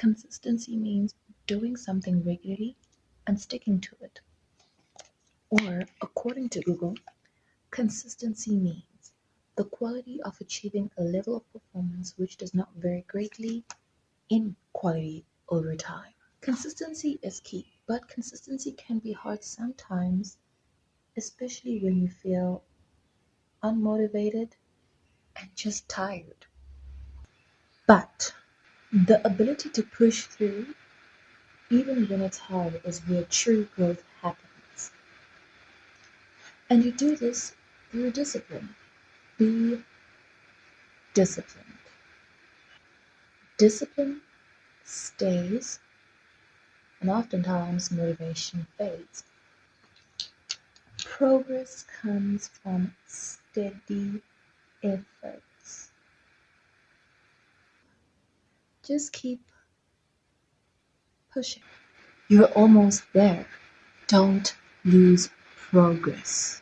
Consistency means doing something regularly and sticking to it. Or, according to Google, consistency means the quality of achieving a level of performance which does not vary greatly in quality over time. Consistency is key, but consistency can be hard sometimes, especially when you feel unmotivated and just tired. But the ability to push through, even when it's hard, is where true growth happens. And you do this through discipline. Be disciplined. Discipline stays, and oftentimes motivation fades. Progress comes from steady efforts. Just keep pushing. You're almost there. Don't lose progress.